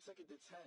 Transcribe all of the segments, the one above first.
took it to 10.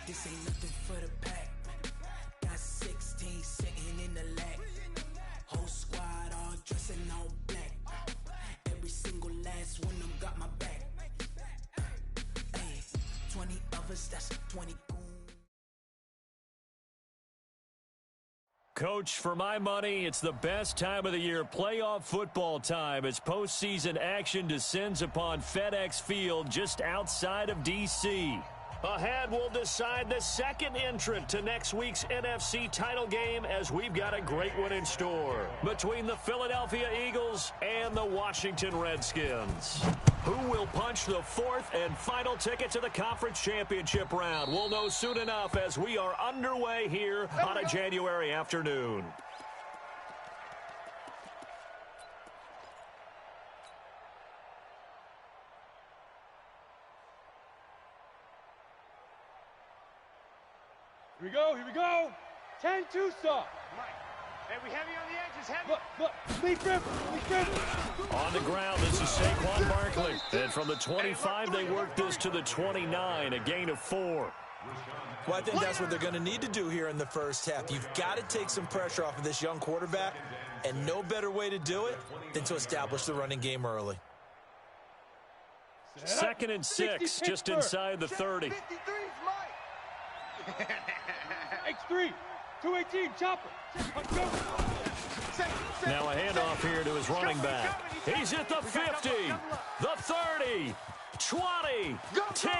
This ain't nothing for the pack. Got 16 sitting in the lag. Whole squad all dressing all black. Every single last one of them got my back. Hey, 20 of us, that's 20 goons. Coach, for my money, it's the best time of the year, playoff football time, as postseason action descends upon FedEx Field just outside of D.C. Ahead, we'll decide the second entrant to next week's NFC title game, as we've got a great one in store between the Philadelphia Eagles and the Washington Redskins. Who will punch the fourth and final ticket to the conference championship round? We'll know soon enough as we are underway here on a January afternoon. Here we go, here we go. 10-2 stop. Hey, we heavy on the edges, heavy. Look, lead grip. On the ground, this is Saquon Barkley. And from the 25, they work this to the 29, a gain of 4. Well, I think that's what they're going to need to do here in the first half. You've got to take some pressure off of this young quarterback, and no better way to do it than to establish the running game early. 2nd and 6, just inside the 30. X3, 218, chopper. Now a handoff here to his running back. He's at the 50, the 30, 20, 10,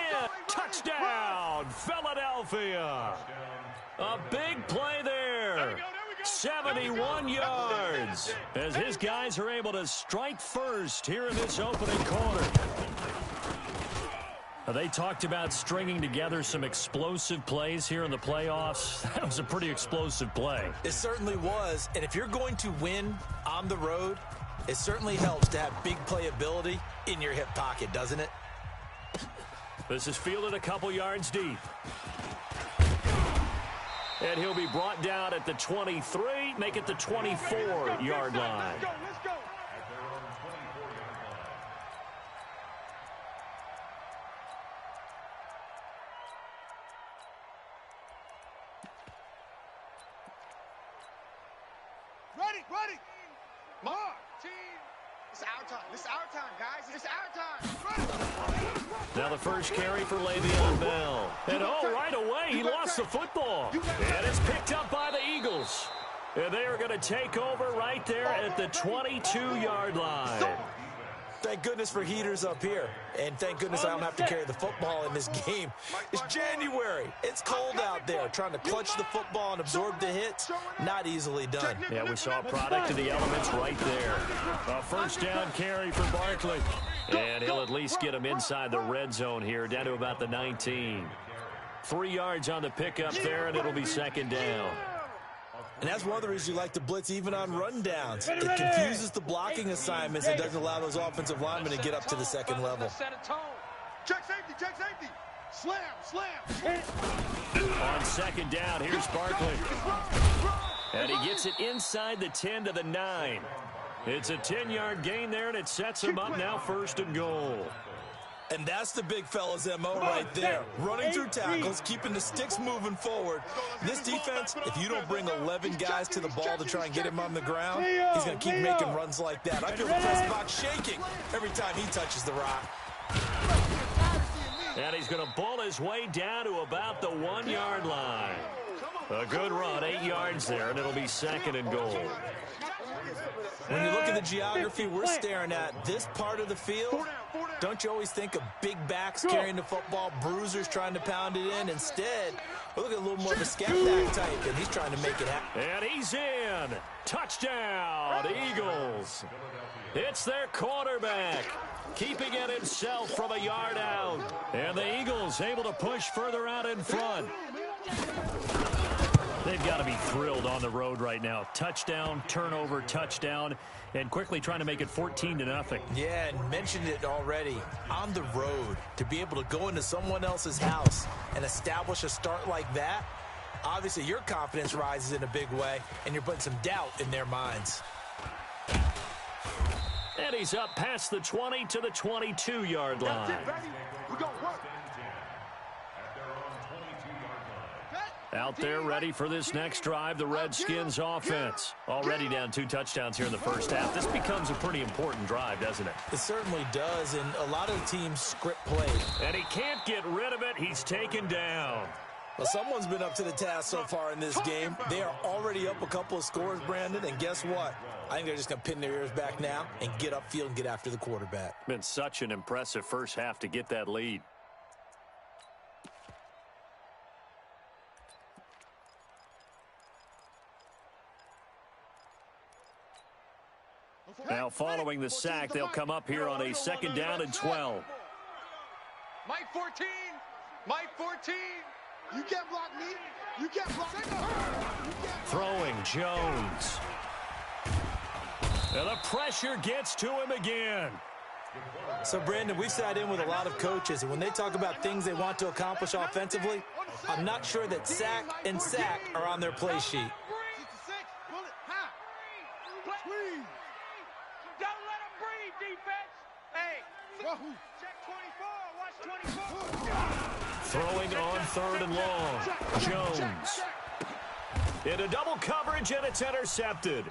touchdown, Philadelphia. A big play there. 71 yards as his guys are able to strike first here in this opening quarter. They talked about stringing together some explosive plays here in the playoffs. That was a pretty explosive play. It certainly was, and if you're going to win on the road, it certainly helps to have big playability in your hip pocket, doesn't it? This is fielded a couple yards deep. And he'll be brought down at the 23, make it the 24-yard line. Let's go. Ready. Mark, team. It's our time. This is our time, guys. It's our time. Now the first carry for Le'Veon Bell. And right away, he lost the football. And it's picked up by the Eagles. And they are going to take over right there at the 22-yard line. Thank goodness for heaters up here. And thank goodness I don't have to carry the football in this game. It's January. It's cold out there. Trying to clutch the football and absorb the hits, not easily done. Yeah, we saw a product of the elements right there. A first down carry for Barkley. And he'll at least get him inside the red zone here, down to about the 19. 3 yards on the pickup there, and it'll be 2nd down. And that's one of the reasons you like to blitz even on rundowns. It confuses the blocking assignments and doesn't allow those offensive linemen to get up to the second level. Check safety. Slam. On 2nd down, here's Barkley. And he gets it inside the 10 to the 9. It's a 10-yard gain there, and it sets him up now 1st and goal. And that's the big fella's MO right there. Running through tackles, keeping the sticks moving forward. This defense, if you don't bring 11 guys to the ball to try and get him on the ground, he's going to keep making runs like that. I feel the press box shaking every time he touches the rock. And he's going to bull his way down to about the 1-yard line. A good run, 8 yards there, and it'll be 2nd and goal. When you look at the geography we're staring at, this part of the field, don't you always think of big backs carrying the football, bruisers trying to pound it in? Instead, we're looking at a little more of a scat back type, and he's trying to make it happen. And he's in. Touchdown, Eagles. It's their quarterback, keeping it himself from a yard out. And the Eagles able to push further out in front. They've got to be thrilled on the road right now. Touchdown, turnover, touchdown, and quickly trying to make it 14-0. Yeah, and mentioned it already. On the road, to be able to go into someone else's house and establish a start like that, obviously your confidence rises in a big way, and you're putting some doubt in their minds. And he's up past the 20 to the 22-yard line. We're going to work. Out there ready for this next drive, the Redskins offense. Already down 2 touchdowns here in the first half. This becomes a pretty important drive, doesn't it? It certainly does, and a lot of the teams script play. And he can't get rid of it. He's taken down. Well, someone's been up to the task so far in this game. They are already up a couple of scores, Brandon, and guess what? I think they're just going to pin their ears back now and get upfield and get after the quarterback. Been such an impressive first half to get that lead. Now following the sack, they'll come up here on a 2nd down and 12. Mike 14. Mike 14. You can't block me. You can't block me. Throwing Jones. And the pressure gets to him again. So, Brandon, we've sat in with a lot of coaches, and when they talk about things they want to accomplish offensively, I'm not sure that sack and sack are on their play sheet. Check 24. Watch 24. Throwing on 3rd and long. Jones. Into double coverage, and it's intercepted.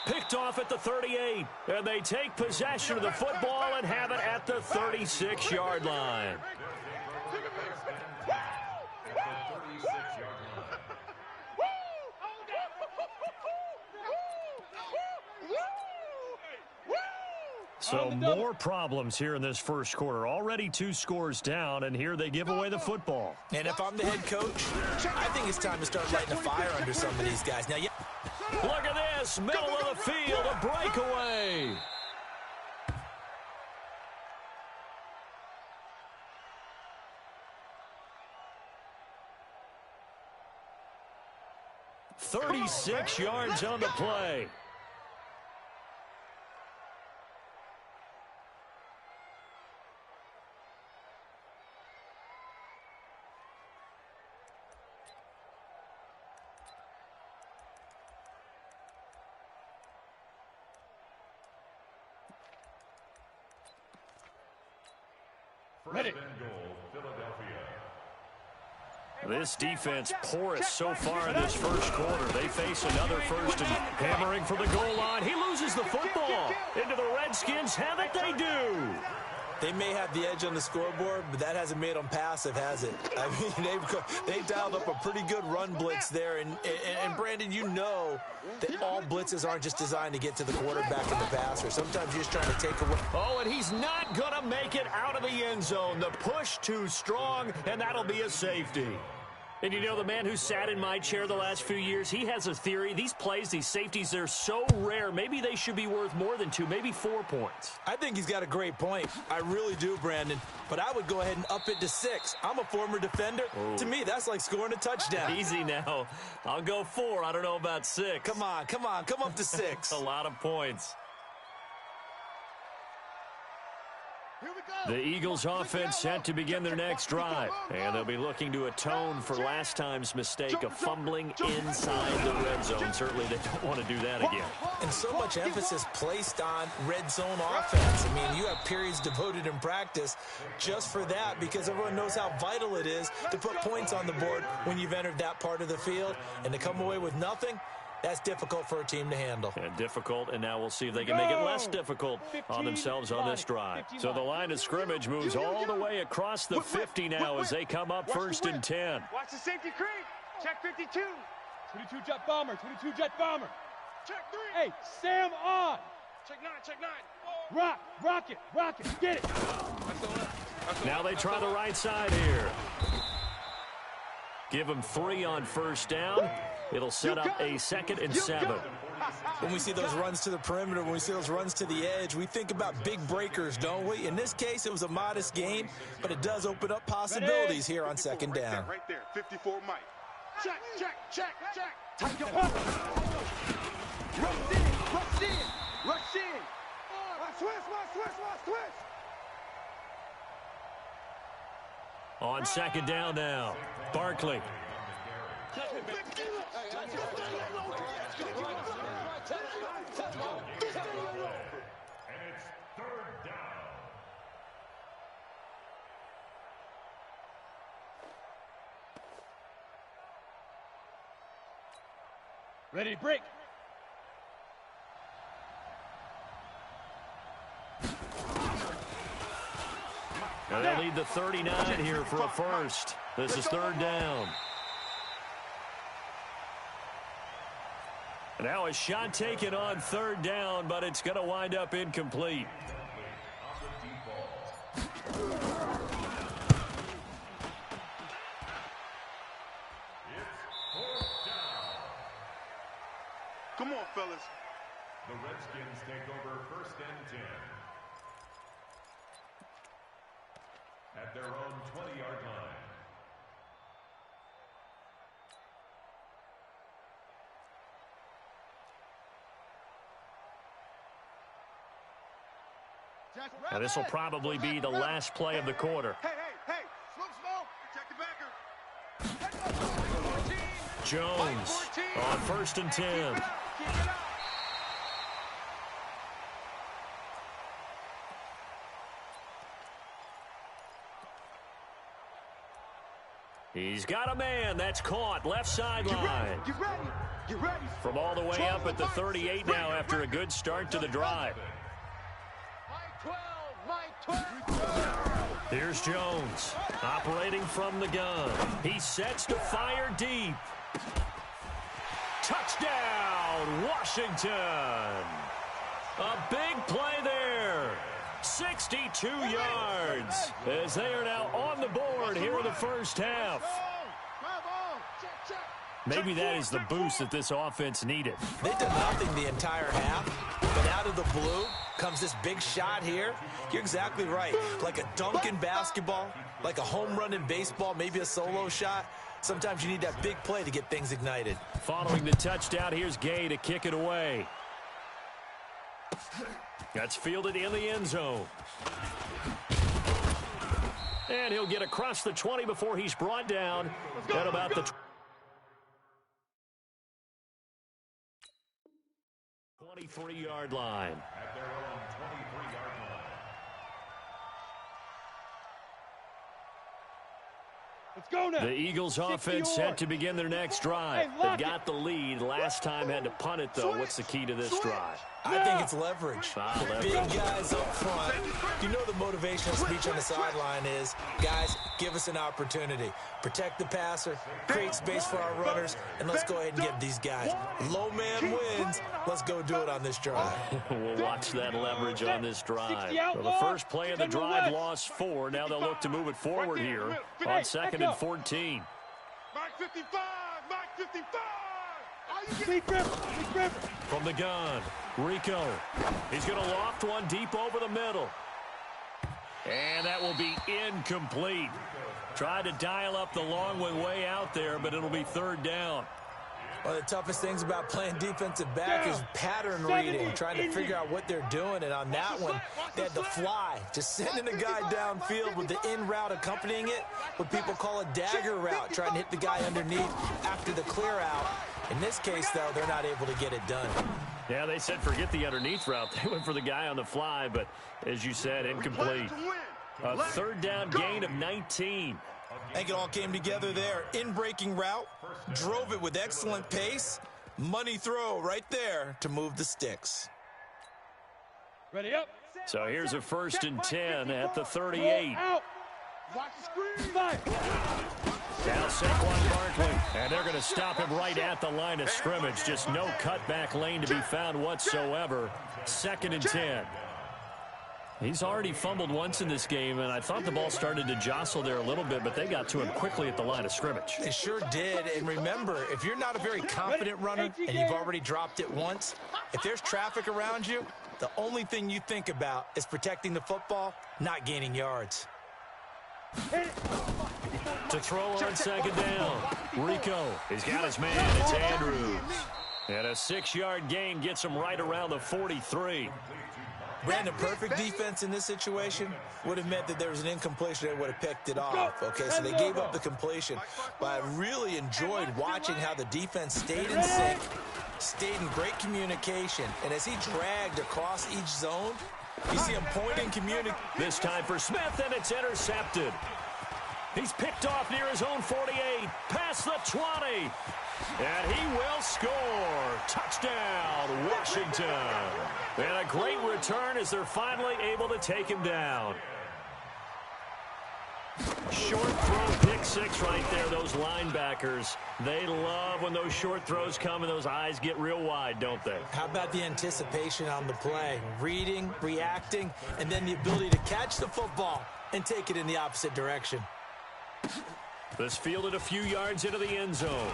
Picked off at the 38. And they take possession of the football and have it at the 36-yard line. So more problems here in this first quarter. Already 2 scores down, and here they give away the football. And if I'm the head coach, I think it's time to start lighting a fire under some of these guys. Now, yeah. Look at this, middle of the field, a breakaway. "36 yards on the play. Ready. This defense porous so far in this first quarter. They face another first and hammering for the goal line. He loses the football. Into the Redskins have it, they do. They may have the edge on the scoreboard, but that hasn't made them passive, has it? I mean, they've dialed up a pretty good run blitz there. And Brandon, you know that all blitzes aren't just designed to get to the quarterback and the passer. Sometimes you're just trying to take away. Oh, and he's not going to make it out of the end zone. The push too strong, and that'll be a safety. And you know, the man who sat in my chair the last few years, he has a theory. These plays, these safeties, they're so rare. Maybe they should be worth more than 2, maybe 4 points. I think he's got a great point. I really do, Brandon. But I would go ahead and up it to 6. I'm a former defender. Ooh. To me, that's like scoring a touchdown. Easy now. I'll go 4. I don't know about 6. Come on. Come up to 6. A lot of points. The Eagles offense set to begin their next drive, and they'll be looking to atone for last time's mistake of fumbling inside the red zone. Certainly they don't want to do that again. And so much emphasis placed on red zone offense. I mean, you have periods devoted in practice just for that because everyone knows how vital it is to put points on the board when you've entered that part of the field. And to come away with nothing, that's difficult for a team to handle. And difficult, and now we'll see if they can make it less difficult on themselves on this drive. So the line of scrimmage moves all the way across the 50 now as they come up 1st and 10. Watch the safety creep. Check 52. 22 jet bomber. 22 jet bomber. Check 3. Hey, Sam on. Check 9. Check 9. Rock it. Get it. Now they try the right side here. Give them 3 on first down. It'll set up a 2nd and 7. When we see those runs to the perimeter, when we see those runs to the edge, we think about big breakers, don't we? In this case, it was a modest gain, but it does open up possibilities here on 2nd down. Right there. 54 Mike. Check. Tight your up. Rush in. Switch. On 2nd down now, Barkley. Ready, break. And they'll need the 39 here for a first. This is 3rd down. Now a shot taken on 3rd down, but it's going to wind up incomplete. Come on, fellas. The Redskins take over 1st and 10. At their own 20-yard line. Now this will probably be the last play of the quarter. Hey. Smoke. Check the backer. Jones on 1st and 10. Keep it up. He's got a man. That's caught. Left sideline. Get ready. From all the way up at the 38 now after a good start to the drive. Mike 12. Here's Jones operating from the gun. He sets to fire deep. Touchdown, Washington. A big play there. 62 yards as they are now on the board here in the first half. Maybe that is the boost that this offense needed. They did nothing the entire half, but out of the blue comes this big shot here. You're exactly right. Like a dunk in basketball, like a home run in baseball, maybe a solo shot. Sometimes you need that big play to get things ignited. Following the touchdown, here's Gay to kick it away. That's fielded in the end zone. And he'll get across the 20 before he's brought down at about the 23-yard line. At their own 23-yard line. Let's go now. The Eagles offense set to begin their next drive. They got the lead. Last time had to punt it, though. What's the key to this drive? I think it's leverage. Leverage. Big guys up front. You know the motivational speech on the sideline is, guys, give us an opportunity. Protect the passer, create space for our runners, and let's go ahead and give these guys. Low man wins. Let's go do it on this drive. We'll watch that leverage on this drive. Well, the first play of the drive lost 4. Now they'll look to move it forward here on 2nd and 14. Mike 55. Big River. From the gun, Rico. He's going to loft one deep over the middle. And that will be incomplete. Tried to dial up the long one way out there, but it'll be 3rd down. One of the toughest things about playing defensive back is pattern reading, trying to figure out what they're doing. And on that one, they had to fly, just sending a guy downfield with the in route accompanying it, what people call a dagger route, trying to hit the guy underneath after the clear out. In this case, though, they're not able to get it done. Yeah, they said forget the underneath route. They went for the guy on the fly, but as you said, incomplete. A 3rd down gain of 19. I think it all came together there. In-breaking route, drove it with excellent pace. Money throw right there to move the sticks. Ready up. So here's a 1st and 10 at the 38. Out. Watch the screen. 5. Now Saquon Barkley, and they're going to stop him right at the line of scrimmage. Just no cutback lane to be found whatsoever. 2nd and 10. He's already fumbled once in this game, and I thought the ball started to jostle there a little bit, but they got to him quickly at the line of scrimmage. They sure did, and remember, if you're not a very confident runner and you've already dropped it once, if there's traffic around you, the only thing you think about is protecting the football, not gaining yards. To throw on 2nd down, Rico. He's got his man. It's Andrews. And a 6-yard gain gets him right around the 43. Brandon, perfect defense in this situation would have meant that there was an incompletion that would have picked it off. Okay, so they gave up the completion. But I really enjoyed watching how the defense stayed in sync, stayed in great communication. And as he dragged across each zone, you see him pointing, communicating. This time for Smith, and it's intercepted. He's picked off near his own 48, past the 20. And he will score. Touchdown, Washington. And a great return as they're finally able to take him down. Short throw, pick 6 right there. Those linebackers, they love when those short throws come and those eyes get real wide, don't they? How about the anticipation on the play? Reading, reacting, and then the ability to catch the football and take it in the opposite direction. This fielded a few yards into the end zone.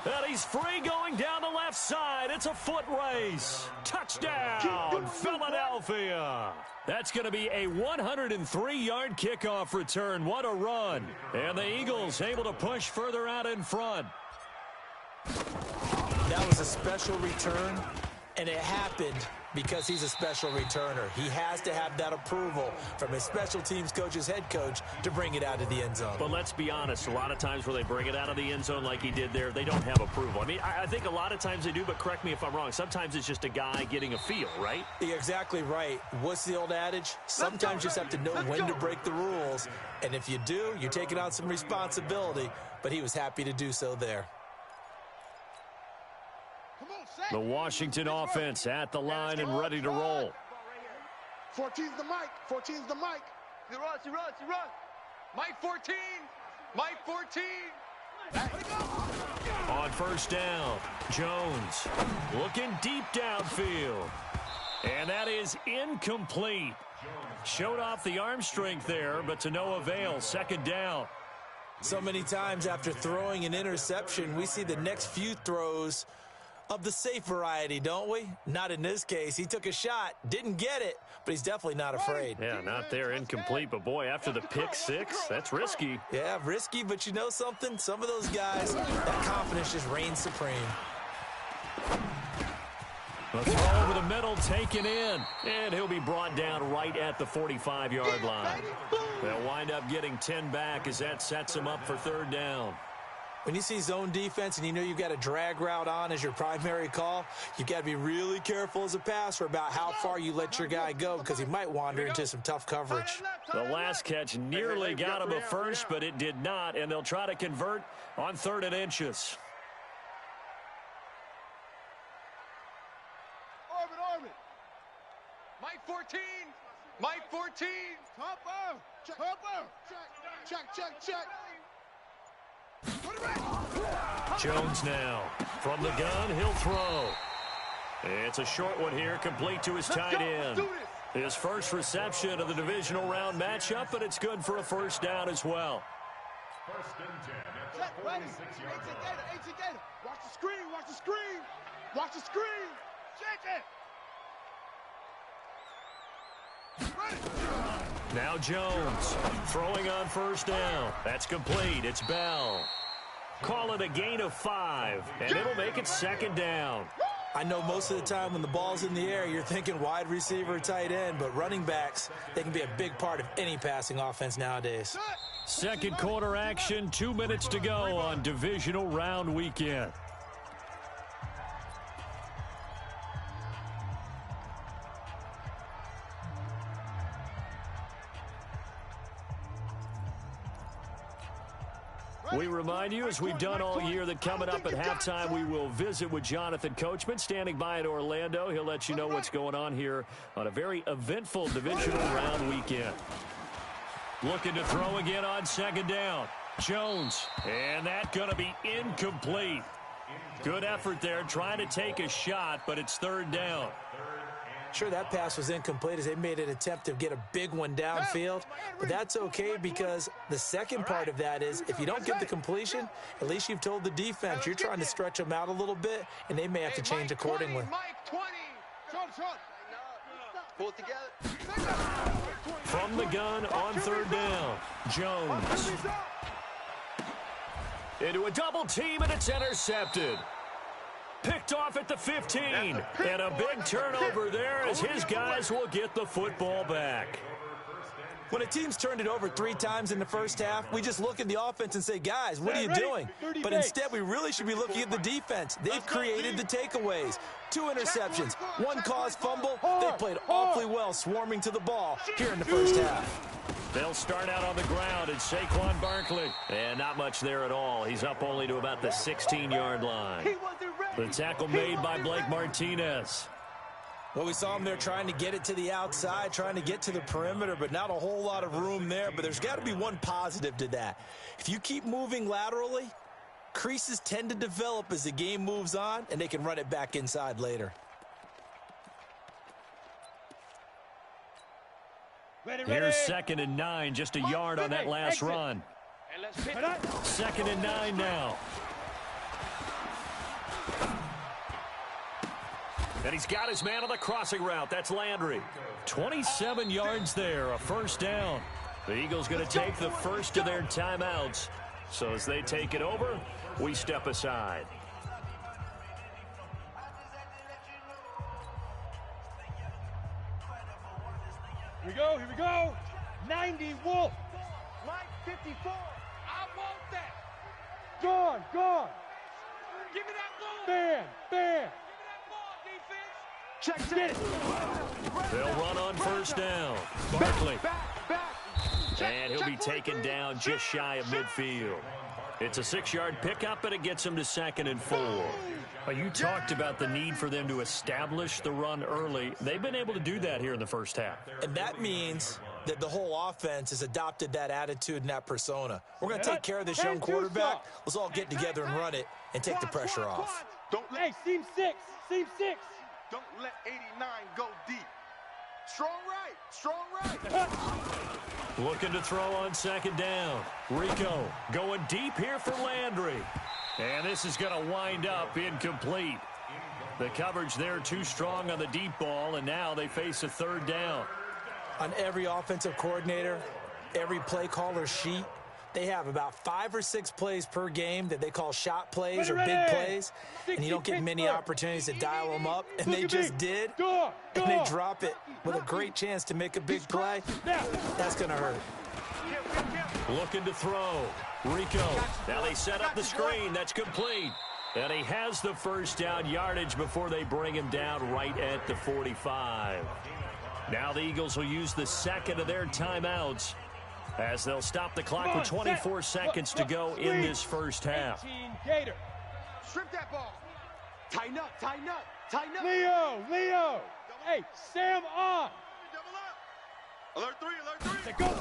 And he's free going down the left side. It's a foot race. Touchdown, Philadelphia. That's going to be a 103-yard kickoff return. What a run. And the Eagles able to push further out in front. That was a special return, and it happened because he's a special returner. He has to have that approval from his special teams coach's head coach to bring it out of the end zone. But let's be honest, a lot of times where they bring it out of the end zone like he did there, they don't have approval. I mean, I think a lot of times they do, but correct me if I'm wrong. Sometimes it's just a guy getting a feel, right? You're exactly right. What's the old adage? Sometimes you just have to know when to break the rules, and if you do, you're taking on some responsibility, but he was happy to do so there. The Washington offense at the line and ready to roll. 14's the mic. 14's the mic. He runs. Mike 14. Mike 14. On 1st down, Jones looking deep downfield. And that is incomplete. Showed off the arm strength there, but to no avail. 2nd down. So many times after throwing an interception, we see the next few throws of the safe variety, don't we? Not in this case. He took a shot, didn't get it, but he's definitely not afraid. Yeah, not there, incomplete. But, boy, after the pick 6, that's risky. Yeah, risky, but you know something? Some of those guys, that confidence just reigns supreme. The throw over the middle, taken in. And he'll be brought down right at the 45-yard line. They'll wind up getting 10 back as that sets him up for 3rd down. When you see zone defense and you know you've got a drag route on as your primary call, you've got to be really careful as a passer about how far you let your guy go because he might wander into some tough coverage. The last catch nearly got him a first, but it did not, and they'll try to convert on 3rd and inches. Orbit. Mike 14. Mike 14. Topper. Check. Jones now from the gun, he'll throw. It's a short one here, complete to his tight end. His first reception of the divisional round matchup, but it's good for a 1st down as well. 1st and 10 at the 46-yard line. Watch the screen. Check it. Now Jones throwing on 1st down. That's complete. It's Bell. Call it a gain of 5, and it'll make it 2nd down. I know most of the time when the ball's in the air, you're thinking wide receiver, tight end, but running backs, they can be a big part of any passing offense nowadays. 2nd quarter action, 2 minutes to go on divisional round weekend. We remind you, as we've done all year, that coming up at halftime, we will visit with Jonathan Coachman, standing by in Orlando. He'll let you know what's going on here on a very eventful divisional round weekend. Looking to throw again on second down. Jones, and that's going to be incomplete. Good effort there, trying to take a shot, but it's third down. Sure, that pass was incomplete as they made an attempt to get a big one downfield, but that's okay because the second part of that is if you don't get the completion, at least you've told the defense you're trying to stretch them out a little bit, and they may have to change accordingly. Pull it together. From the gun on third down, Jones. Into a double team, and it's intercepted. Picked off at the 15, and a big turnover there as his guys will get the football back. When a team's turned it over 3 times in the first half, we just look at the offense and say, guys, what are you doing? But instead, we really should be looking at the defense. They've created the takeaways. 2 interceptions, 1 caused fumble. They played awfully well swarming to the ball here in the first half. They'll start out on the ground, and Saquon Barkley. And not much there at all. He's up only to about the 16-yard line. The tackle made by Blake Martinez. Well, we saw him there trying to get it to the outside, trying to get to the perimeter, but not a whole lot of room there. But there's got to be one positive to that. If you keep moving laterally, creases tend to develop as the game moves on, and they can run it back inside later. Here's 2nd and 9, just a yard on that last run. 2nd and 9 now. And he's got his man on the crossing route. That's Landry. 27 yards there, a first down. The Eagles going to take the first of their timeouts. So as they take it over, we step aside. Here we go. 90 Wolf. Mike 54. I want that. Gone. Give me that ball. Bam. Give me that ball, defense. Get it. They'll run on first down. Barkley. Back. And he'll be taken down just shy of midfield. It's a 6-yard pickup, and it gets him to 2nd and 4. You talked about the need for them to establish the run early. They've been able to do that here in the first half. And that means that the whole offense has adopted that attitude and that persona. We're going to take care of this young quarterback. Let's all get together and run it and take the pressure off. Hey, seam 6. Don't let 89 go deep. Strong right. Looking to throw on 2nd down. Rico going deep here for Landry. And this is going to wind up incomplete. The coverage there too strong on the deep ball, and now they face a 3rd down. On every offensive coordinator, every play caller sheet, they have about 5 or 6 plays per game that they call shot plays or big plays, and you don't get many opportunities to dial them up, and they just did, and they drop it with a great chance to make a big play. That's going to hurt. Looking to throw. Rico. Now they set up the screen. That's complete. And he has the first down yardage before they bring him down right at the 45. Now the Eagles will use the 2nd of their timeouts as they'll stop the clock with 24 seconds to go in this first half. Strip that ball. Tighten up. Leo. Hey, Sam on. Alert 3. Go.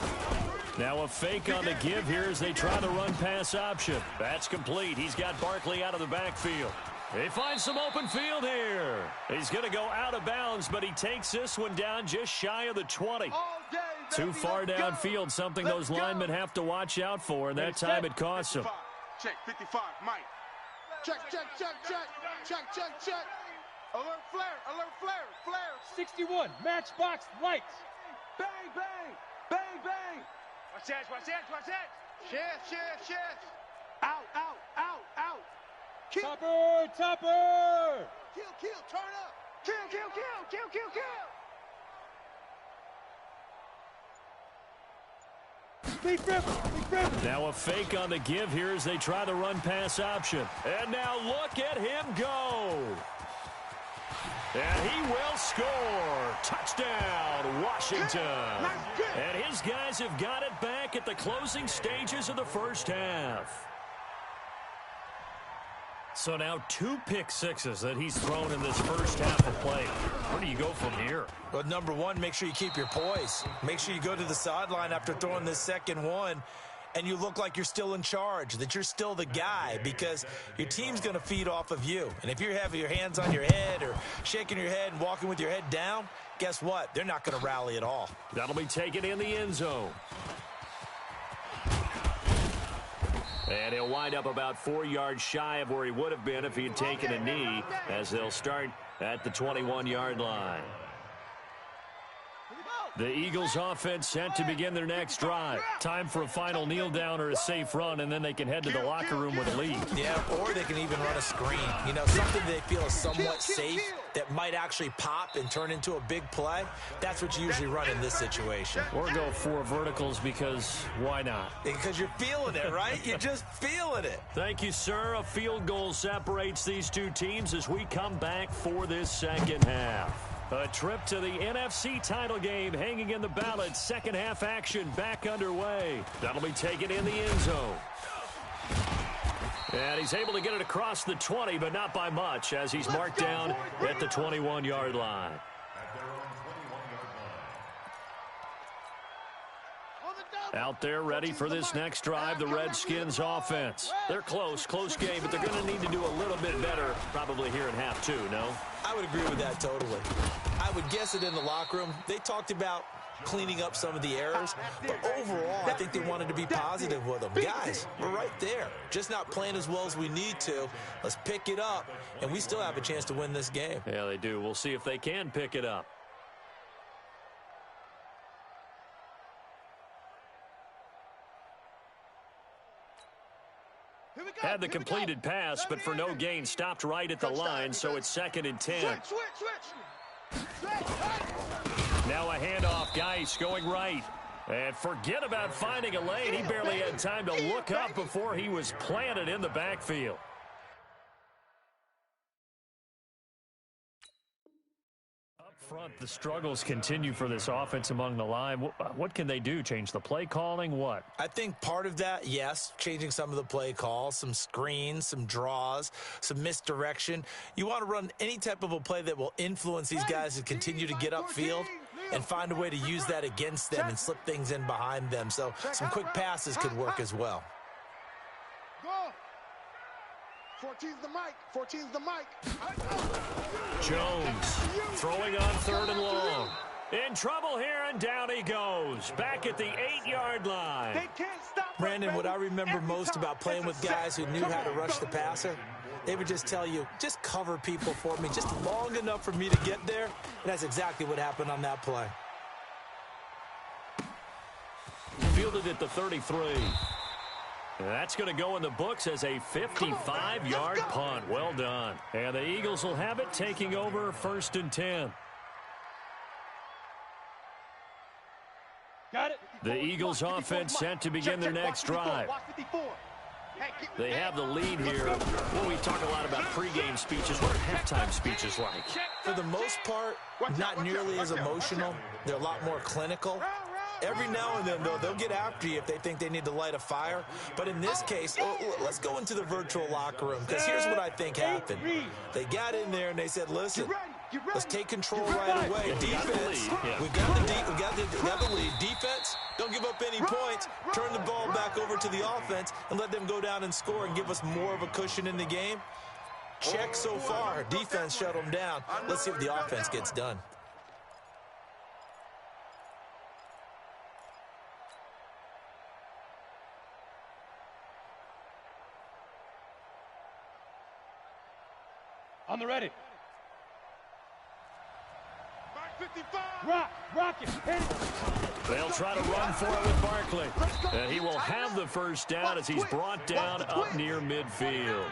Now a fake on the give here as they try the run-pass option. That's complete. He's got Barkley out of the backfield. They find some open field here. He's going to go out of bounds, but he takes this one down just shy of the 20. Too far downfield, something those linemen have to watch out for, and that time it costs them. Check, 55, Mike. Check. Alert flare. 61, matchbox lights. Bang. Watch that. Share. Out. Kill. Topper. Kill, turn up. Kill. Big River. Now a fake on the give here as they try the run-pass option. And now look at him go. And he will score. Touchdown, Washington. And his guys have got it back at the closing stages of the first half. So now 2 pick sixes that he's thrown in this first half of play. Where do you go from here? Well, number one, make sure you keep your poise. Make sure you go to the sideline after throwing this second one, and you look like you're still in charge, that you're still the guy, because your team's going to feed off of you. And if you're having your hands on your head or shaking your head and walking with your head down, guess what? They're not going to rally at all. That'll be taken in the end zone. And he'll wind up about 4 yards shy of where he would have been if he had taken a knee, as they'll start at the 21-yard line. The Eagles offense set to begin their next drive. Time for a final kneel down or a safe run, and then they can head to the locker room with a lead. Yeah, or they can even run a screen. You know, something they feel is somewhat safe that might actually pop and turn into a big play. That's what you usually run in this situation. Or go 4 verticals, because why not? Because you're feeling it, right? You're just feeling it. Thank you, sir. A field goal separates these two teams as we come back for this second half. A trip to the NFC title game hanging in the balance. Second half action back underway. That'll be taken in the end zone. And he's able to get it across the 20, but not by much, as he's marked down at the 21-yard line. Out there ready for this next drive, the Redskins offense. They're close game, but they're going to need to do a little bit better probably here in half 2, no? I would agree with that totally. I would guess it in the locker room. They talked about cleaning up some of the errors, but overall, I think they wanted to be positive with them. Guys, we're right there. Just not playing as well as we need to. Let's pick it up, and we still have a chance to win this game. Yeah, they do. We'll see if they can pick it up. Had the completed pass, but for no gain, stopped right at the line, so it's 2nd and 10. Now a handoff, Geis going right. And forget about finding a lane. He barely had time to look up before he was planted in the backfield. Front, the struggles continue for this offense among the line. What can they do? Change the play calling? What? I think part of that, yes, changing some of the play calls, some screens, some draws, some misdirection. You want to run any type of a play that will influence these guys to continue to get upfield and find a way to use that against them and slip things in behind them. So some quick passes could work as well. 14's the mic. 14's the mic. Jones throwing on 3rd and long. In trouble here, and down he goes. Back at the 8-yard line. They can't stop. Brandon, what I remember most about playing with guys who knew how to rush the passer, they would just tell you, just cover people for me, just long enough for me to get there. And that's exactly what happened on that play. Fielded at the 33. That's going to go in the books as a 55-yard punt. Well done. And the Eagles will have it, taking over 1st and 10. Got it. The Eagles offense set to begin their next drive. They have the lead here. Well, we talk a lot about pregame speeches. What are halftime speeches like? For the most part, not nearly as emotional. They're a lot more clinical. Every now and then, though, they'll get after you if they think they need to light a fire. But in this case, let's go into the virtual locker room, because here's what I think happened. They got in there and they said, listen, let's take control right away. Defense, we've got the lead. Defense, don't give up any points. Turn the ball back over to the offense and let them go down and score and give us more of a cushion in the game. Check so far. Defense shut them down. Let's see if the offense gets done. On the ready. Rock it. Hit it. They'll try to run for it with Barkley. And he will have the first down as he's brought down up near midfield.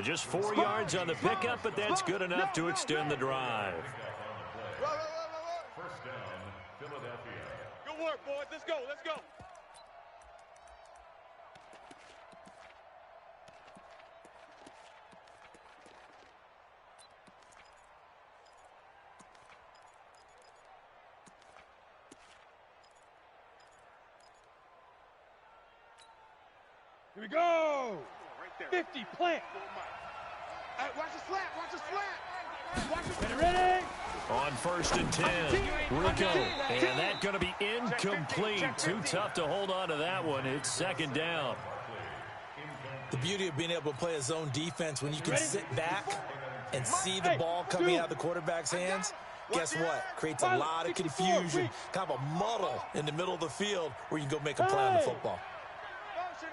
Just 4 yards on the pickup, but that's good enough to extend the drive. First down, Philadelphia. Good work, boys. Let's go. Let's go. Here we go. 50, plant. Hey, watch the slant, watch the slant. Watch the Ready? On 1st and 10, Rico. And that's going to be incomplete. Too tough to hold on to that one. It's 2nd down. The beauty of being able to play a zone defense when you can sit back and see the ball coming out of the quarterback's hands, guess what? Creates a lot of confusion, kind of a muddle in the middle of the field where you can go make a play on the football. Motion.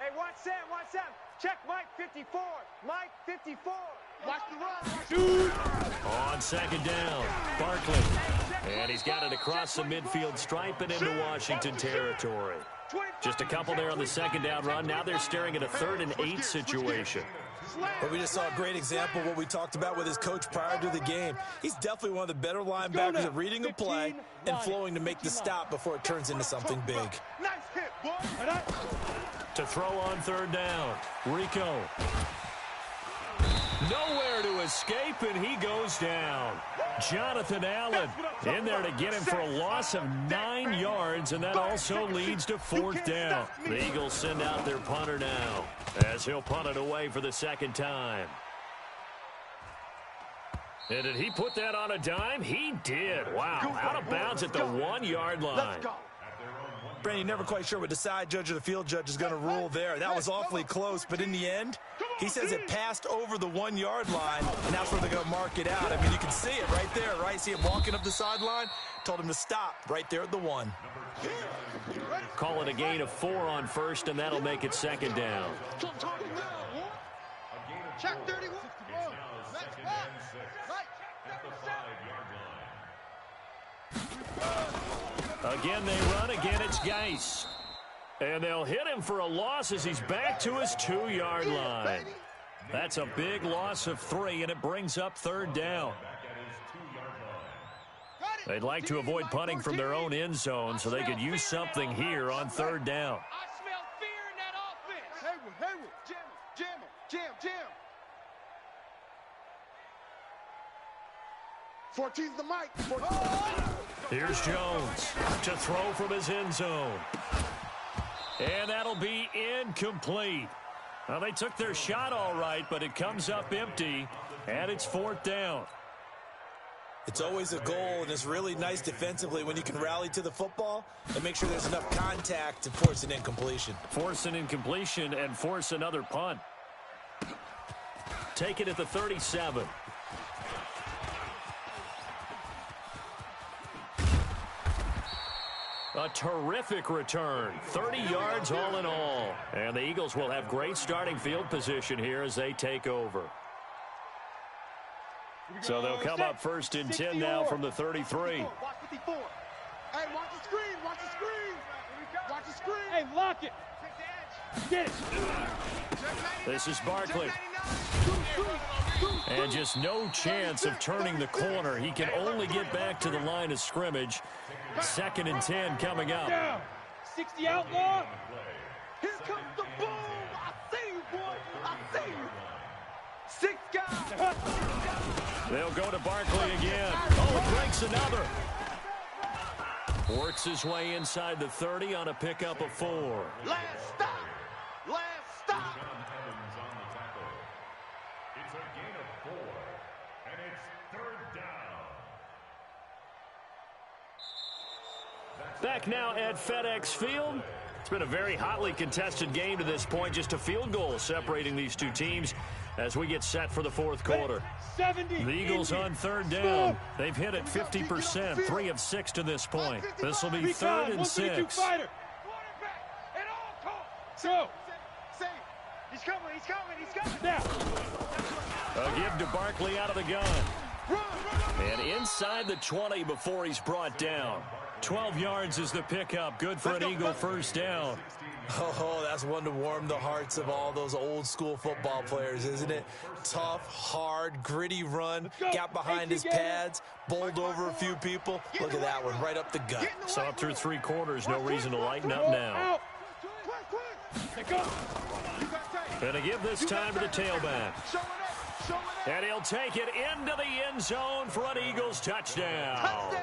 Hey, watch Sam. Check Mike 54. Mike 54. Watch the run. On 2nd down, Barkley. And he's got it across the midfield stripe and into Washington territory. Just a couple there on the 2nd down run. Now they're staring at a 3rd and 8 situation. But we just saw a great example of what we talked about with his coach prior to the game. He's definitely one of the better linebackers at reading a play and flowing to make the stop before it turns into something big. Nice hit, boy. To throw on 3rd down, Rico. Nowhere to escape, and he goes down. Jonathan Allen in there to get him for a loss of 9 yards, and that also leads to 4th down. The Eagles send out their punter now, as he'll punt it away for the 2nd time. And did he put that on a dime? He did. Wow, out of bounds at the 1-yard line. Brandon, you're never quite sure what the side judge or the field judge is going to rule there. That was awfully close, but in the end, he says it passed over the 1-yard line, and that's where they're going to mark it out. I mean, you can see it right there, right? See him walking up the sideline? Told him to stop right there at the 1. Call it a gain of 4 on 1st, and that'll make it 2nd down. Check 31. Again, they run. Again, it's Geis. And they'll hit him for a loss as he's back to his 2-yard line. That's a big loss of 3, and it brings up 3rd down. They'd like to avoid punting from their own end zone, so they could use something here on 3rd down. I smell fear in that offense. Hayward. Jam. 14's the mic. Here's Jones to throw from his end zone. And that'll be incomplete. Well, they took their shot all right, but it comes up empty, and it's 4th down. It's always a goal, and it's really nice defensively when you can rally to the football and make sure there's enough contact to force an incompletion. Force an incompletion and force another punt. Take it at the 37. A terrific return. 30 yards all in all. And the Eagles will have great starting field position here as they take over. So they'll come up 1st and 10 now from the 33. Watch 54. Hey, watch the screen. Watch the screen. Hey, lock it. Get it. This is Barkley. And just no chance of turning the corner. He can only get back to the line of scrimmage. 2nd and 10 coming up. Down. 60 outlaw. Here comes the boom. I see you, boy. I see you. 6 guys. They'll go to Barkley again. Oh, breaks another. Works his way inside the 30 on a pickup of 4. Last stop. It's a gain of 4, and it's 3rd down. Back now at FedEx Field. It's been a very hotly contested game to this point. Just a field goal separating these two teams as we get set for the 4th quarter. 70. The Eagles on 3rd down. They've hit it 50%, 3 of 6 to this point. This will be 3rd and 6. Fighter. Go. He's coming. Now. A give to Barkley out of the gun. And inside the 20 before he's brought down. 12 yards is the pickup. Good for an Eagle 1st down. Oh, that's one to warm the hearts of all those old school football players, isn't it? Tough, hard, gritty run. Got behind his pads, bowled over a few people. Look at that one, right up the gut. Saw through 3 quarters. No reason to lighten up now. And a give this time to the tailback. And he'll take it into the end zone for an Eagles touchdown.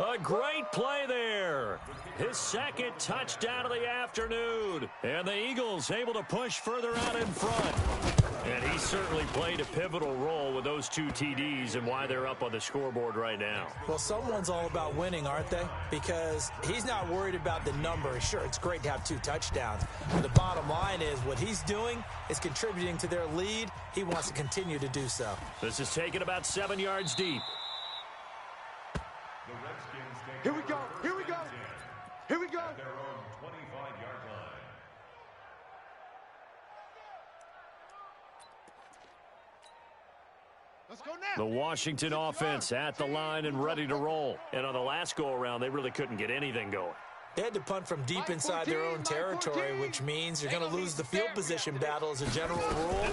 A great play there. His second touchdown of the afternoon. And the Eagles able to push further out in front. And he certainly played a pivotal role with those 2 TDs and why they're up on the scoreboard right now. Well, someone's all about winning, aren't they? Because he's not worried about the number. Sure, it's great to have 2 touchdowns. But the bottom line is what he's doing is contributing to their lead. He wants to continue to do so. This is taken about 7 yards deep. Here we go. Here we go. Here we go. Their own 25-yard line. Let's go now. The Washington offense at the line and ready to roll. And on the last go-around, they really couldn't get anything going. They had to punt from deep inside their own territory, which means you're going to lose the field position battle as a general rule.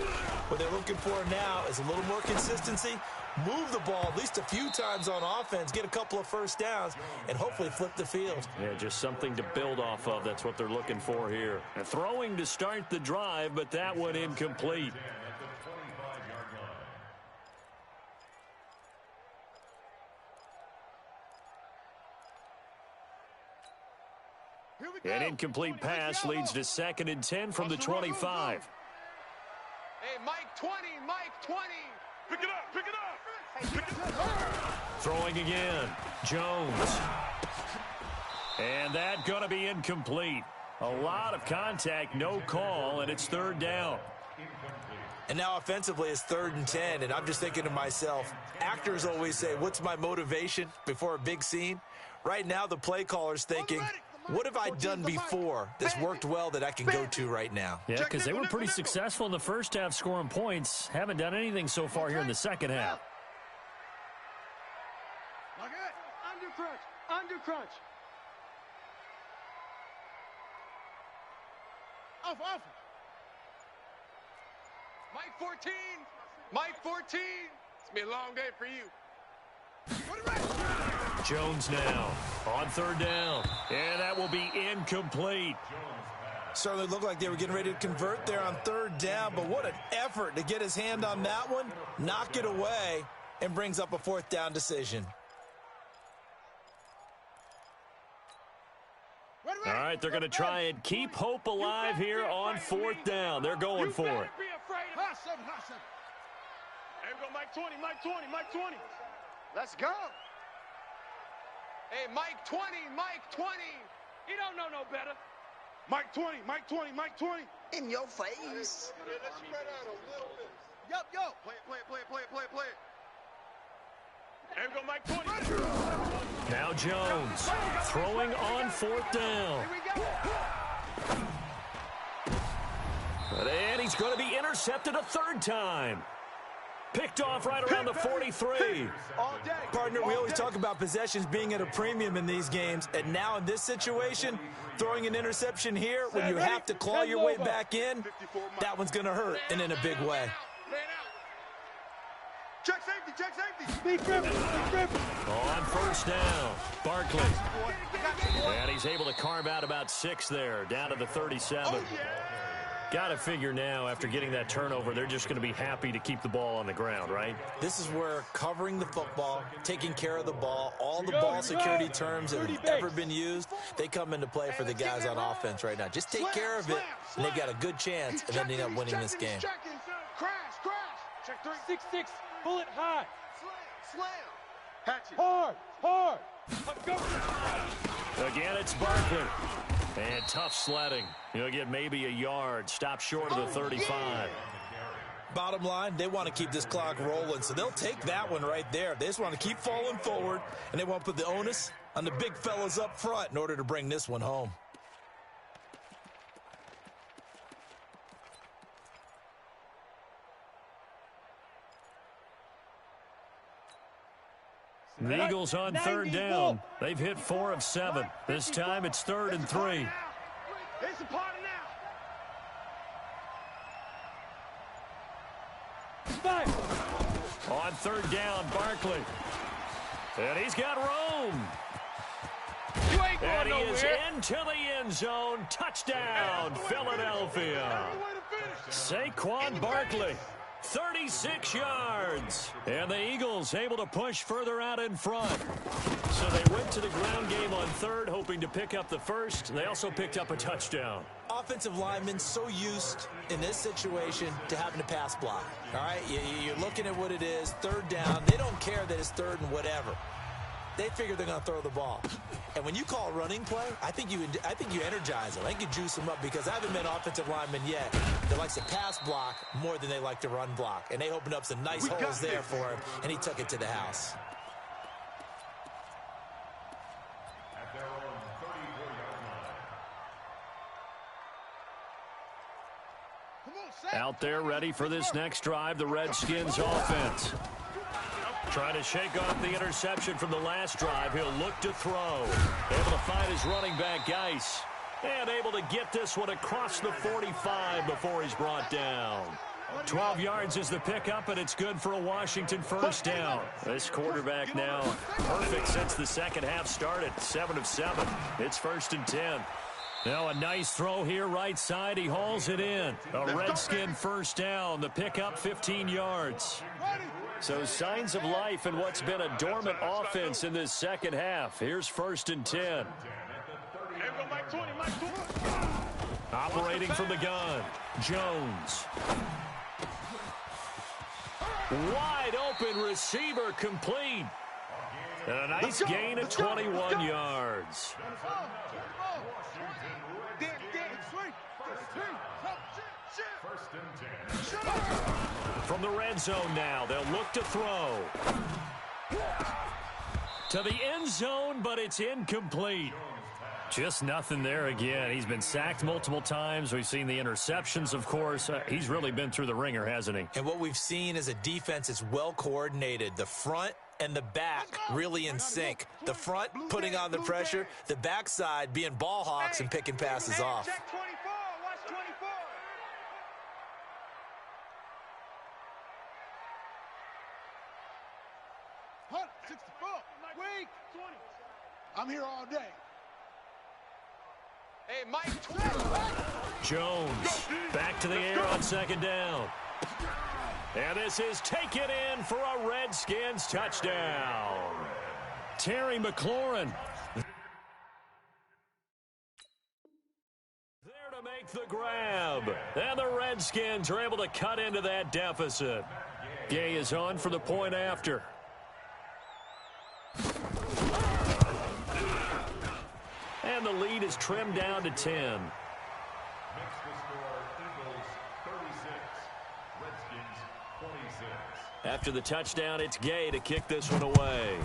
What they're looking for now is a little more consistency, move the ball at least a few times on offense, get a couple of first downs, and hopefully flip the field. Yeah, just something to build off of. That's what they're looking for here. And throwing to start the drive, but that one incomplete. An incomplete pass leads to 2nd and 10 from the 25. Hey, Mike 20, Mike 20. Pick it up, pick it up. Pick it up. Throwing again. Jones. And that going to be incomplete. A lot of contact, no call, and it's 3rd down. And now offensively it's 3rd and 10, and I'm just thinking to myself, actors always say, what's my motivation before a big scene? Right now the play caller's thinking, what have I done before that's worked well that I can go to right now? Yeah, because they were pretty successful in the first half scoring points. Haven't done anything so far here in the second half. Under crunch. Under crunch. Off. Mike 14. Mike 14. It's been a long day for you. Jones now on 3rd down. And that will be incomplete. Certainly looked like they were getting ready to convert there on 3rd down, but what an effort to get his hand on that one, knock it away, and brings up a 4th down decision. All right, they're going to try and keep hope alive here on 4th down. They're going for it. Hey, we go Mike 20, Mike 20, Mike 20. Let's go. Hey, Mike 20, Mike 20. He don't know no better. Mike 20, Mike 20, Mike 20. In your face. Let's spread out a little bit. Yo. Play it. Hey, we go Mike 20. Now Jones throwing on 4th down. And he's going to be intercepted a 3rd time. Picked off right around the 43. Partner, we always talk about possessions being at a premium in these games, and now in this situation, throwing an interception here when you have to claw your way back in, that one's going to hurt, and in a big way. Check safety. Big Griffin. On 1st down, Barkley. And he's able to carve out about 6 there, down to the 37. Got to figure now, after getting that turnover, they're just going to be happy to keep the ball on the ground, right? This is where covering the football, taking care of the ball, all the ball security terms that have ever been used, they come into play for the guys on offense right now. Just take care of it, and they've got a good chance of ending up winning this game. Crash. Check 3. 6-6. Pull it high. Slam. Hatchet. Hard. Go. Again, it's Barkley. And tough sledding. He'll get maybe a yard. Stop short of the 35. Bottom line, they want to keep this clock rolling, so they'll take that one right there. They just want to keep falling forward, and they want to put the onus on the big fellas up front in order to bring this one home. The Eagles on 3rd down. They've hit 4 of 7. This time it's 3rd and 3. It's a party now. On 3rd down, Barkley. And he's got room. You ain't going And he nowhere. is into the end zone. Touchdown, Philadelphia. Saquon Barkley. 36 yards. And the Eagles able to push further out in front. So they went to the ground game on third, hoping to pick up the first. They also picked up a touchdown. Offensive linemen so used in this situation to having to pass block. All right, you're looking at what it is, third down. They don't care that it's third and whatever. They figure they're going to throw the ball. And when you call a running play, I think you energize them. I think you juice them up, because I haven't met offensive linemen yet that likes to pass block more than they like to run block. And they opened up some nice holes there for him, and he took it to the house. At their own 34-yard line. Out there ready for this next drive, the Redskins offense. Trying to shake off the interception from the last drive. He'll look to throw. Able to find his running back, Geis. And able to get this one across the 45 before he's brought down. 12 yards is the pickup, and it's good for a Washington first down. This quarterback now perfect since the second half started. 7 of 7. It's 1st and 10. Now a nice throw here right side. He hauls it in. A Redskin first down. The pickup 15 yards. So signs of life in what's been a dormant offense in this second half. Here's 1st and 10. Operating from the gun, Jones. Wide open receiver complete. And a nice gain of 21 yards. From the red zone now, they'll look to throw. To the end zone, but it's incomplete. Just nothing there again. He's been sacked multiple times. We've seen the interceptions, of course. He's really been through the ringer, hasn't he? And what we've seen is a defense that's well coordinated. The front and the back really in sync. The front putting on the pressure, the backside being ball hawks and picking passes off. Check 24. Watch 24. Weak. I'm here all day. Hey, Mike. Jones back to the air on second down. And this is taken in for a Redskins touchdown. Terry McLaurin. There to make the grab. And the Redskins are able to cut into that deficit. Gay is on for the point after. And the lead is trimmed down to 10. Makes the score Eagles 36, Redskins 26. After the touchdown, it's Gay to kick this one away.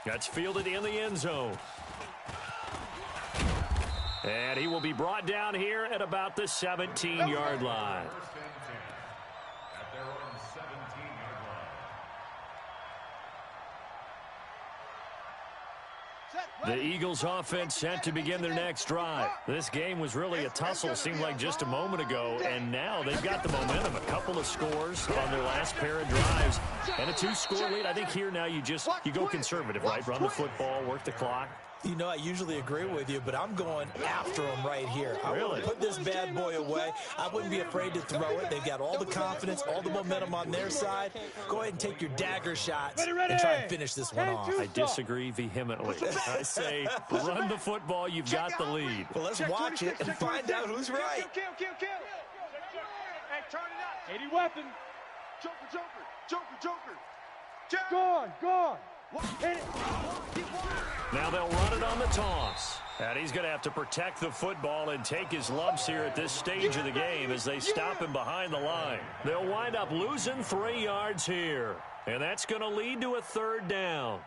That's fielded in the end zone. And he will be brought down here at about the 17-yard line. First and 10 at their own 17-yard line. The Eagles offense set to begin their next drive. This game was really a tussle, seemed like just a moment ago, and now they've got the momentum. A couple of scores on their last pair of drives, and a 2-score lead. I think here now you go conservative, right? Run the football, work the clock. You know, I usually agree with you, but I'm going after him right here. I want to put this bad boy away. I wouldn't be afraid to throw it. They've got all the confidence, all the momentum on their side. Go ahead and take your dagger shots and try and finish this one off. I disagree vehemently. I say run the football. You've got the lead. Well, let's watch it and find out who's right. Kill. Hey, turn it up. 80 weapon. Joker. Gone. Hit it. Now they'll run it on the toss. And he's going to have to protect the football and take his lumps here at this stage of the game as they stop him behind the line. They'll wind up losing 3 yards here. And that's going to lead to a third down.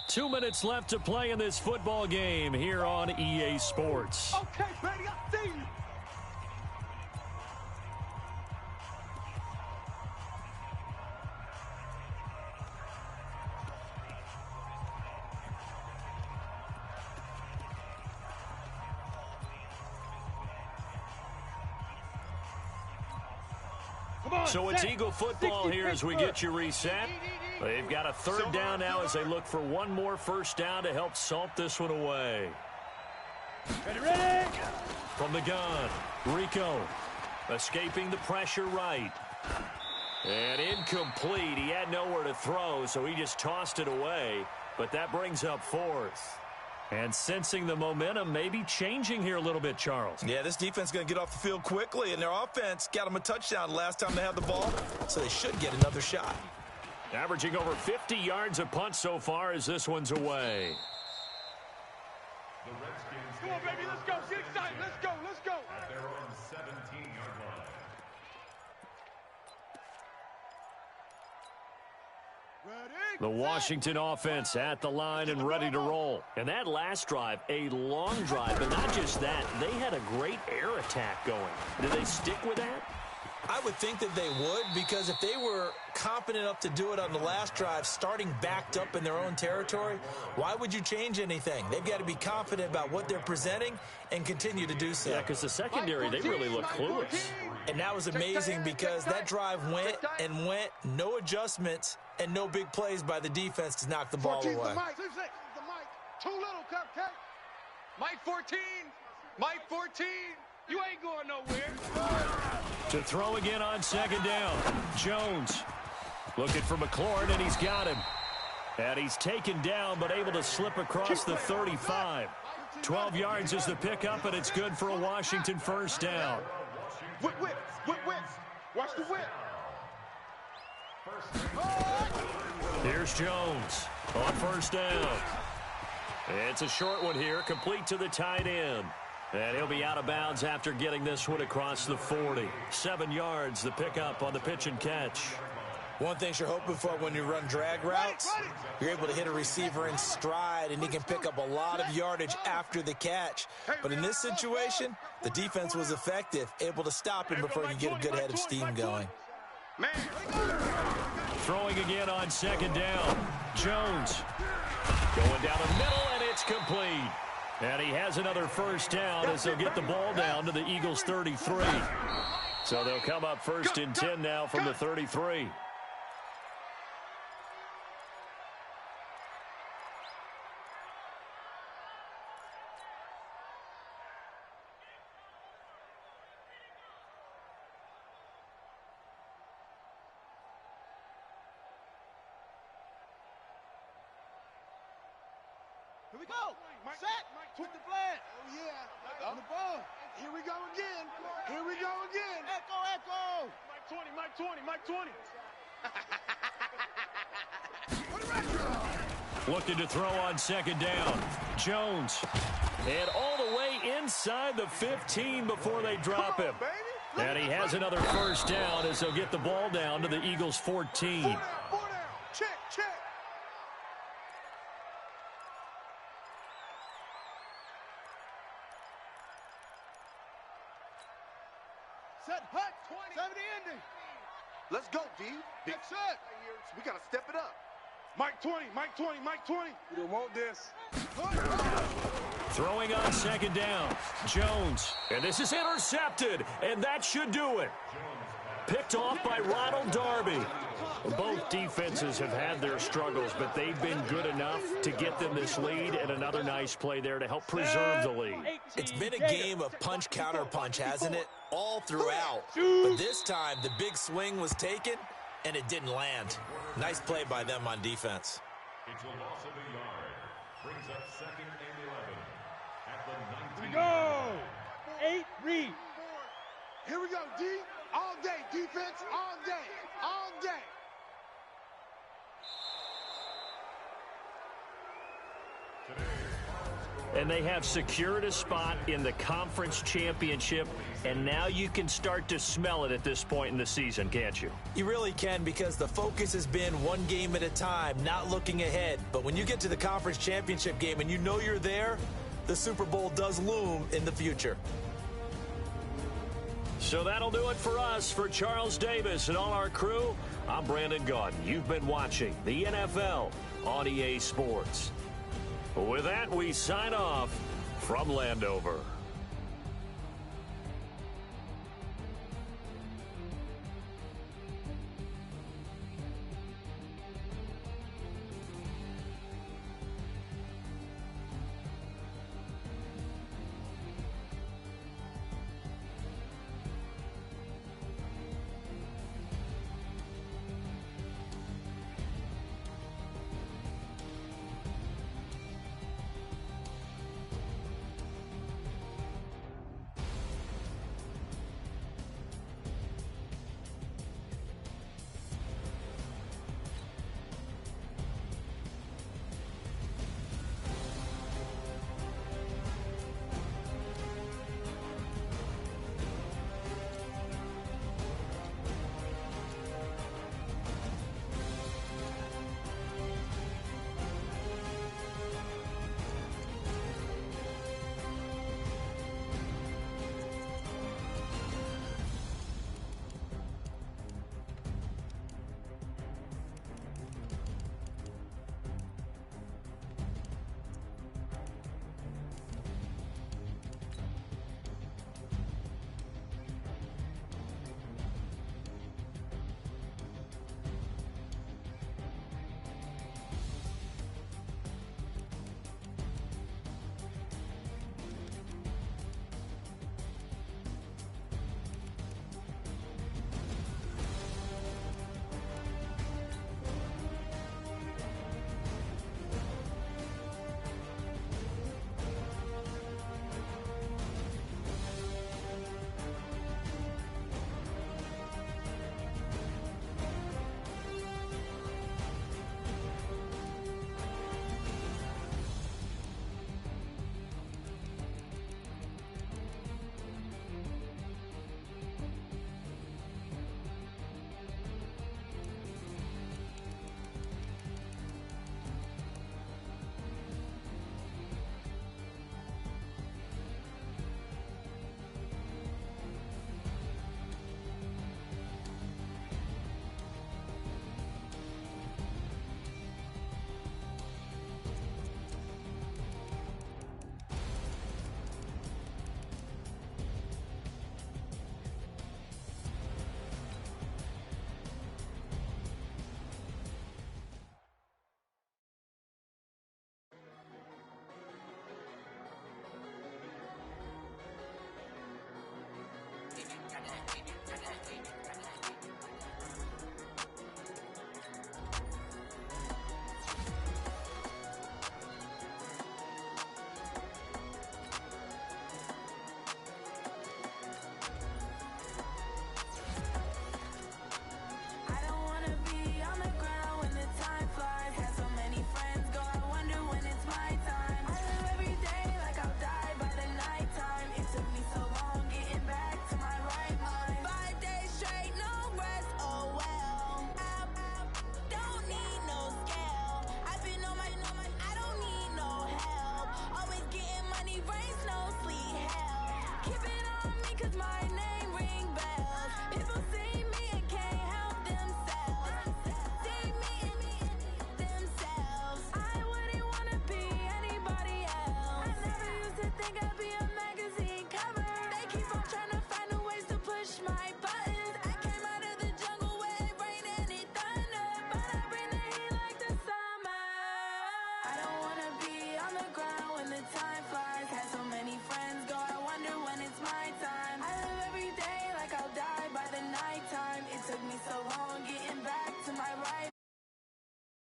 2 minutes left to play in this football game here on EA Sports. Okay, baby, I see you. So it's Eagle football here as we get you reset. They've got a third down now as they look for one more first down to help salt this one away. Ready. From the gun, Rico escaping the pressure right. And incomplete. He had nowhere to throw, so he just tossed it away. But that brings up fourth. And sensing the momentum maybe changing here a little bit, Charles. Yeah, this defense is going to get off the field quickly, and their offense got them a touchdown last time they had the ball, so they should get another shot. Averaging over 50 yards a punt so far as this one's away. The Redskins. Come on, baby, let's go. Get excited. Let's go. Let's go. At their own 17-yard line. The Washington offense at the line and ready to roll. And that last drive, a long drive, but not just that. They had a great air attack going. Did they stick with that? I would think that they would, because if they were confident enough to do it on the last drive, starting backed up in their own territory, why would you change anything? They've got to be confident about what they're presenting and continue to do so. Yeah, because the secondary, they really look clueless. And that was amazing because that drive went and went, no adjustments, and no big plays by the defense to knock the ball away. The mic. Too little, cupcake. Mike 14. Mike 14. You ain't going nowhere. To throw again on second down. Jones looking for McLaurin, and he's got him. And he's taken down, but able to slip across the 35. 12 yards is the pickup, and it's good for a Washington first down. Whip. Watch the whip. Here's Jones on first down. It's a short one here, complete to the tight end. And he'll be out of bounds after getting this one across the 40. 7 yards, the pickup on the pitch and catch. One thing you're hoping for when you run drag routes, you're able to hit a receiver in stride, and he can pick up a lot of yardage after the catch. But in this situation, the defense was effective, able to stop him before you get a good head of steam going. Throwing again on second down. Jones going down the middle, and it's complete. And he has another first down as they'll get the ball down to the Eagles' 33. So they'll come up first and 10 now from the 33. Here we go. Set. With the flag. Oh, yeah. On the ball. Here we go again. Here we go again. Echo. Mike 20. Looking to throw on second down. Jones. And all the way inside the 15 before they drop him. And he has another first down as they'll get the ball down to the Eagles' 14. 4 down. Check. Set, hut, 70 ending. Let's go, D. Big set. We got to step it up. Mike 20. We don't want this. Throwing on second down. Jones. And this is intercepted. And that should do it. Picked off by Ronald Darby. Both defenses have had their struggles, but they've been good enough to get them this lead, and another nice play there to help preserve the lead. It's been a game of punch-counter-punch, hasn't it? All throughout. But this time, the big swing was taken, and it didn't land. Nice play by them on defense. It's a loss of a yard. Brings up second and 11 at the 19. Go. 8 read. Here we go, D. All day, defense, all day. And they have secured a spot in the conference championship, and now you can start to smell it at this point in the season, can't you? You really can, because the focus has been one game at a time, not looking ahead. But when you get to the conference championship game and you know you're there, the Super Bowl does loom in the future. So that'll do it for us. For Charles Davis and all our crew, I'm Brandon Gaudin. You've been watching the NFL on EA Sports. With that, we sign off from Landover.